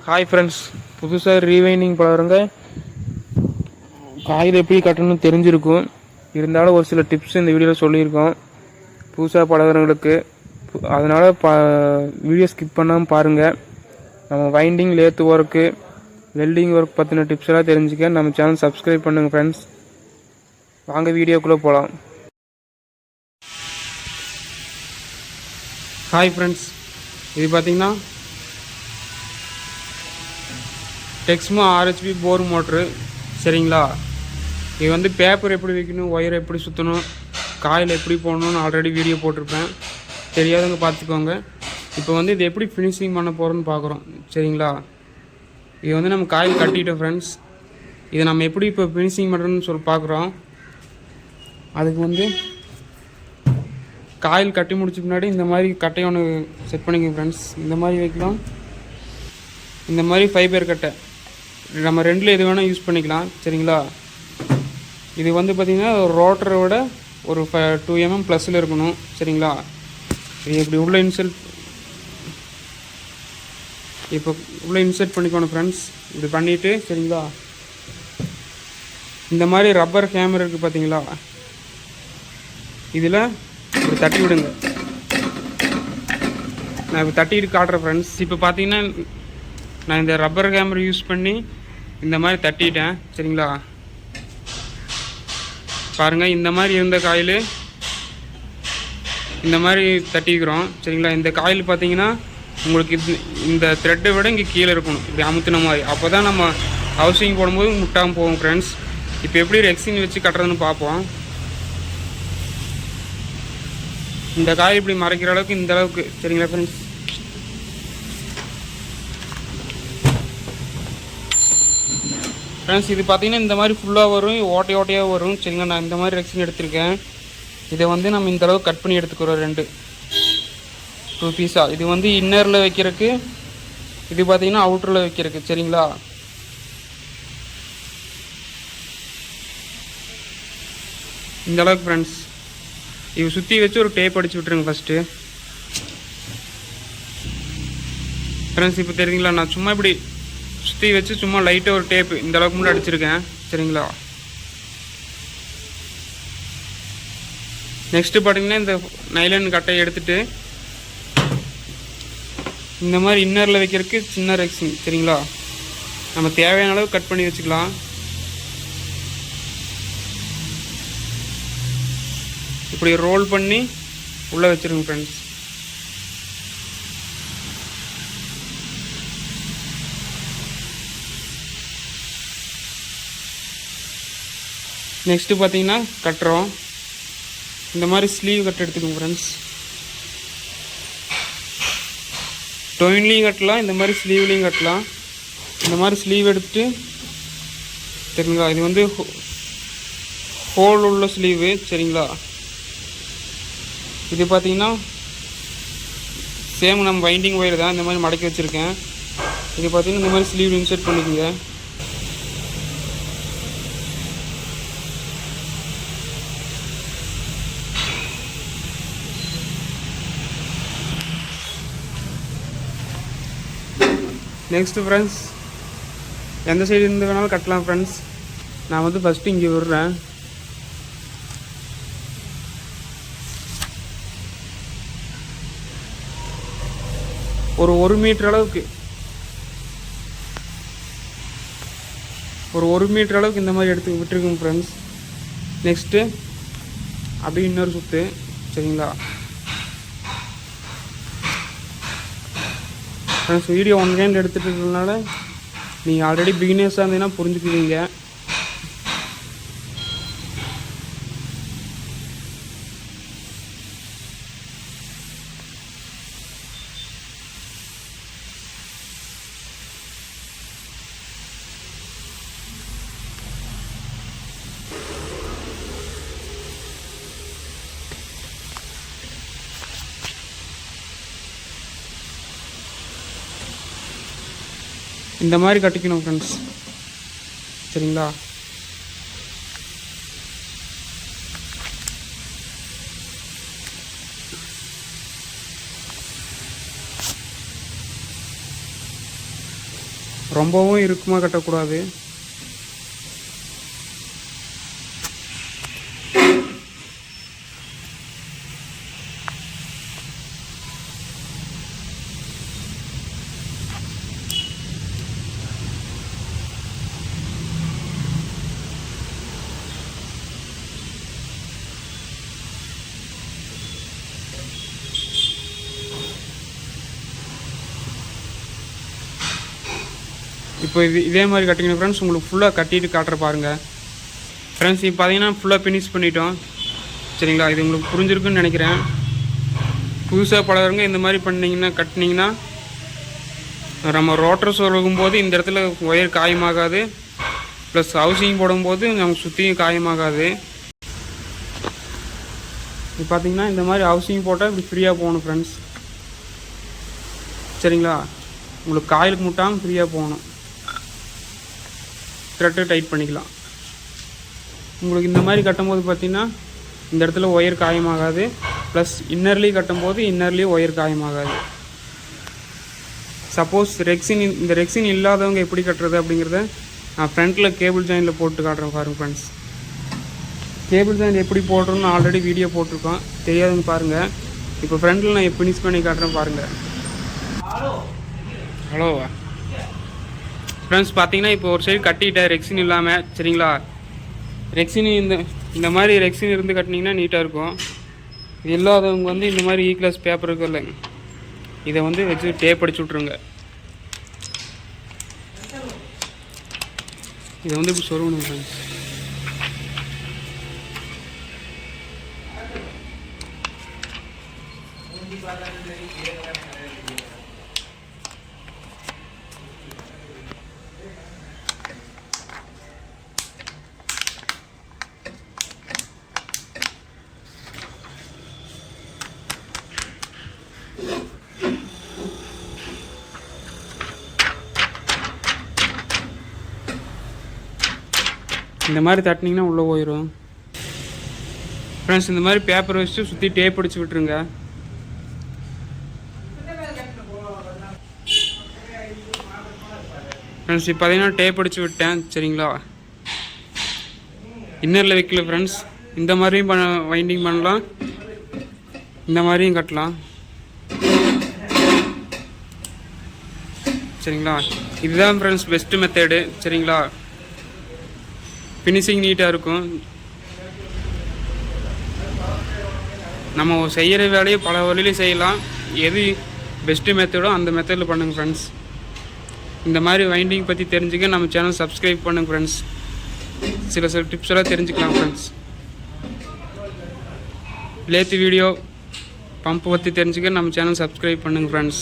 Hi friends, புதுசாக rewinding பழகிறவங்க coil எப்படி கட்டணும்னு தெரிஞ்சிருக்கும். இருந்தாலும் ஒரு சில டிப்ஸ் இந்த வீடியோவில் சொல்லியிருக்கோம் புதுசாக பழகிறவங்களுக்கு. அதனால் வீடியோ ஸ்கிப் பண்ணாமல் பாருங்கள். நம்ம winding, lathe work, welding work பற்றின டிப்ஸ் எல்லாம் தெரிஞ்சுக்க நம்ம சேனல் சப்ஸ்கிரைப் பண்ணுங்கள் ஃப்ரெண்ட்ஸ். வாங்க வீடியோக்குள்ளே போகலாம். ஹாய் ஃப்ரெண்ட்ஸ், இது பார்த்திங்கன்னா டெக்ஸ்மோ RHP போர் மோட்ரு. சரிங்களா, இது வந்து பேப்பர் எப்படி வைக்கணும், ஒயர் எப்படி சுற்றணும், காயில் எப்படி போடணும்னு ஆல்ரெடி வீடியோ போட்டிருப்பேன். தெரியாதவங்க பார்த்துக்கோங்க. இப்போ வந்து இது எப்படி ஃபினிஷிங் பண்ண போகிறோன்னு பார்க்குறோம். சரிங்களா, இது வந்து நம்ம காயில் கட்டிட்டோம் ஃப்ரெண்ட்ஸ். இதை நம்ம எப்படி இப்போ ஃபினிஷிங் பண்ணுறோன்னு சொல்லி பார்க்குறோம். அதுக்கு வந்து காயில் கட்டி முடிச்ச பின்னாடி இந்த மாதிரி கட்டையை ஒன்று செட் பண்ணிக்கோங்க ஃப்ரெண்ட்ஸ். இந்த மாதிரி வைக்கலாம். இந்த மாதிரி ஃபைபர் கட்டை நம்ம ரெண்டில் எது வேணால் யூஸ் பண்ணிக்கலாம். சரிங்களா, இது வந்து பார்த்திங்கன்னா ரோட்டரை விட ஒரு 2 mm ப்ளஸில் இருக்கணும். சரிங்களா, இது இப்படி உள்ளே இன்சர்ட் பண்ணிக்கணும் ஃப்ரெண்ட்ஸ். இப்படி பண்ணிவிட்டு சரிங்களா, இந்த மாதிரி ரப்பர் ஹேமர் இருக்குது பார்த்தீங்களா, இதில் இப்படி தட்டி விடுங்க. நான் இப்போ தட்டிட்டு காட்டுறேன் ஃப்ரெண்ட்ஸ். இப்போ பார்த்தீங்கன்னா நான் இந்த ரப்பர் ஹேமர் யூஸ் பண்ணி இந்த மாதிரி தட்டிட்டேன். சரிங்களா, பாருங்கள், இந்த மாதிரி இருந்த காயில் இந்த மாதிரி தட்டிக்கிறோம். சரிங்களா, இந்த காயில் பார்த்தீங்கன்னா உங்களுக்கு இந்த த்ரெட்டை விட இங்கே கீழே இருக்கணும், இப்படி அமுத்தின மாதிரி. அப்போ தான் நம்ம ஹவுசிங் போடும்போது முட்டாமல் போகும் ஃப்ரெண்ட்ஸ். இப்போ எப்படி ரெக்ஸின் வச்சு கட்டுறதுன்னு பார்ப்போம். இந்த காய் இப்படி மறைக்கிற அளவுக்கு இந்த அளவுக்கு. சரிங்களா ஃப்ரெண்ட்ஸ், இது பார்த்தீங்கன்னா இந்த மாதிரி ஃபுல்லாக வரும், ஓட்டையாக வரும். சரிங்களா, நான் இந்த மாதிரி ரெக்ஸின் எடுத்திருக்கேன். இதை வந்து நம்ம இந்த அளவுக்கு கட் பண்ணி எடுத்துக்கிறோம். 2 பீஸாக. இது வந்து இன்னரில் வைக்கிறதுக்கு, இது பார்த்தீங்கன்னா அவுட்டரில் வைக்கிறதுக்கு. சரிங்களா, இந்த அளவுக்கு ஃப்ரெண்ட்ஸ். இது சுற்றி வச்சு ஒரு டேப் அடிச்சு விட்டுருங்க ஃபஸ்ட்டு ஃப்ரெண்ட்ஸ். இப்போ தெரியுங்களா, நான் சும்மா இப்படி சுற்றி வச்சு சும்மா லைட்டாக ஒரு டேப்பு இந்த அளவுக்கு மட்டும் அடிச்சிருக்கேன். சரிங்களா, நெக்ஸ்ட்டு பார்த்தீங்கன்னா இந்த நைலன் கட்டையை எடுத்துகிட்டு இந்த மாதிரி இன்னரில் வைக்கிறதுக்கு சின்ன ரெக்ஸிங். சரிங்களா, நம்ம தேவையான அளவு கட் பண்ணி வச்சுக்கலாம். இப்படி ரோல் பண்ணி உள்ளே வச்சுருங்க ஃப்ரெண்ட்ஸ். நெக்ஸ்ட்டு பார்த்தீங்கன்னா கட்டுறோம். இந்த மாதிரி ஸ்லீவ் கட் எடுத்துக்கோங்க ஃப்ரெண்ட்ஸ். டொயின்லேயும் கட்டலாம், இந்த மாதிரி ஸ்லீவ்லேயும் கட்டலாம். இந்த மாதிரி ஸ்லீவ் எடுத்துகிட்டு சரிங்களா, இது வந்து ஹோல் உள்ள ஸ்லீவு. சரிங்களா, இது பார்த்தீங்கன்னா சேம் நம்ம வைண்டிங் ஒயர் தான், இந்த மாதிரி மடக்கி வச்சுருக்கேன். இது பார்த்தீங்கன்னா இந்த மாதிரி ஸ்லீவ் இன்சர்ட் பண்ணிக்கோங்க. நெக்ஸ்ட்டு ஃப்ரெண்ட்ஸ், எந்த சைடு இருந்து வேணாலும் கட்டலாம் ஃப்ரெண்ட்ஸ். நான் வந்து ஃபஸ்ட்டு இங்கே விடுறேன். ஒரு 1 மீட்டர் அளவுக்கு, ஒரு 1 மீட்டர் அளவுக்கு இந்த மாதிரி எடுத்து விட்டுருக்குங்க ஃப்ரெண்ட்ஸ். நெக்ஸ்ட்டு அப்படியே இன்னொரு சுற்று. சரிங்களா ஃப்ரெண்ட்ஸ், வீடியோ 1 ஹேண்ட் எடுத்துகிட்டு இருக்கிறதுனால நீங்கள் ஆல்ரெடி பிகினர்ஸாக இருந்தீங்கன்னா புரிஞ்சுக்குவீங்க. இந்த மாதிரி கட்டிக்கணும் ஃப்ரெண்ட்ஸ். சரிங்களா, ரொம்பவும் இறுக்கமாக கட்டக்கூடாது. இப்போ இதே மாதிரி கட்டிங்கன்னா ஃப்ரெண்ட்ஸ் உங்களுக்கு ஃபுல்லாக கட்டிட்டு காட்டுற பாருங்கள். ஃப்ரெண்ட்ஸ் இப்போ பார்த்தீங்கன்னா ஃபுல்லாக ஃபினிஷ் பண்ணிட்டோம். சரிங்களா, இது உங்களுக்கு புரிஞ்சிருக்குன்னு நினைக்கிறேன். புதுசாக பழகிறவங்க இந்த மாதிரி கட்டினீங்கன்னா நம்ம ரோட்டர் சொருகும் போது இந்த இடத்துல ஒயர் காயமாகாது. ப்ளஸ் ஹவுசிங் போடும்போது நமக்கு சுற்றியும் காயமாகாது. இப்போ பார்த்தீங்கன்னா இந்த மாதிரி ஹவுசிங் போட்டால் இப்படி ஃப்ரீயாக போகணும் ஃப்ரெண்ட்ஸ். சரிங்களா, உங்களுக்கு காயிலுக்கு முட்டாமல் ஃப்ரீயாக போகணும். த்ரெட்டு டைட் பண்ணிக்கலாம். உங்களுக்கு இந்த மாதிரி கட்டும்போது பார்த்திங்கன்னா இந்த இடத்துல ஒயர் காயமாகாது. ப்ளஸ் இன்னர்லி கட்டும்போது இன்னர்லேயும் ஒயர் காயமாகாது. சப்போஸ் இந்த ரெக்ஸின் இல்லாதவங்க எப்படி கட்டுறது அப்படிங்கிறத நான் ஃப்ரண்ட்டில் கேபிள் ஜாயினில் போட்டு காட்டுறேன் பாருங்கள் ஃப்ரெண்ட்ஸ். கேபிள் ஜாயின் எப்படி போடுறோன்னு ஆல்ரெடி வீடியோ போட்டிருக்கோம், தெரியாதுன்னு பாருங்கள். இப்போ ஃப்ரண்ட்டில் நான் ஃபினிஷ் பண்ணி காட்டுறேன் பாருங்கள். ஹலோவா ஃப்ரெண்ட்ஸ், பார்த்தீங்கன்னா இப்போ ஒரு சைடு கட்டிட்டேன் ரெக்ஸின் இல்லாமல். சரிங்களா, ரெக்ஸின் இந்த மாதிரி ரெக்ஸின் இருந்து கட்டினீங்கன்னா நீட்டாக இருக்கும். இது இல்லாதவங்க இந்த மாதிரி கிளாஸ் பேப்பர் இருக்குல்ல, இதை வச்சு டேப் அடிச்சு விட்ருங்க. இதை இப்படி சொல்லணும் ஃப்ரெண்ட்ஸ். இந்த மாதிரி தட்டினீங்கன்னா உள்ளே போயிடும் ஃப்ரெண்ட்ஸ். இந்த மாதிரி பேப்பர் வச்சு சுற்றி டேப் அடிச்சு விட்டுருங்க. ஃப்ரெண்ட்ஸ் இப்போ பார்த்தீங்கன்னா டேப் அடிச்சு விட்டேன். சரிங்களா, இன்னரில் வைக்கல ஃப்ரெண்ட்ஸ். இந்த மாதிரியும் வைண்டிங் பண்ணலாம், இந்த மாதிரியும் கட்டலாம். சரிங்களா, இதுதான் ஃப்ரெண்ட்ஸ் பெஸ்ட்டு மெத்தடு. சரிங்களா, ஃபினிஷிங் நீட்டாக இருக்கும். நம்ம செய்கிற வேலையை பல வழியிலையும் செய்யலாம். எது பெஸ்ட்டு மெத்தடோ அந்த மெத்தடில் பண்ணுங்கள் ஃப்ரெண்ட்ஸ். இந்த மாதிரி வைண்டிங் பற்றி தெரிஞ்சுக்க நம்ம சேனல் சப்ஸ்கிரைப் பண்ணுங்கள் ஃப்ரெண்ட்ஸ். சில டிப்ஸ் எல்லாம் தெரிஞ்சுக்கலாம் ஃப்ரெண்ட்ஸ். லேத்து வீடியோ பம்ப் பற்றி தெரிஞ்சுக்க நம்ம சேனல் சப்ஸ்கிரைப் பண்ணுங்கள் ஃப்ரெண்ட்ஸ்.